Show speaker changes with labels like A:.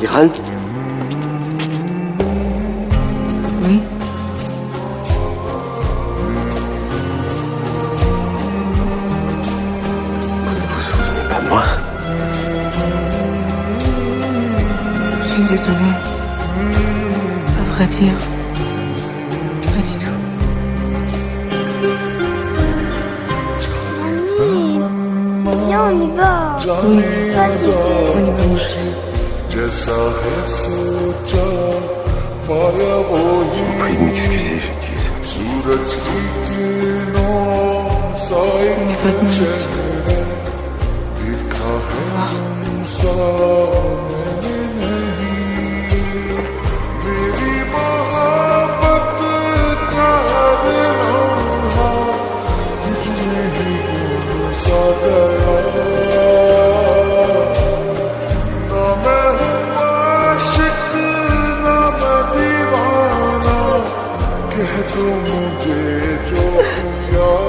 A: Iran?
B: Oui.
A: Vous vous souvenez pas de moi?
B: Je suis désolée. À vrai dire, pas du tout.
C: Viens, on y va.
B: Oui,
C: Vas-y.
B: on y va.
D: जैसा है सोचा पाया वो
A: Je vous prie de m'excuser, j'accuse.
D: सूरज की किरणों सा
B: Il n'y a pas de mal.
D: देखा है तुमसा मैंने नहीं मेरी मोहब्बत का लम्हा तुझ में ही गुम सा गया ना मैं हूँ आशिक ना मैं दीवाना कह दो मुझे जो तू यार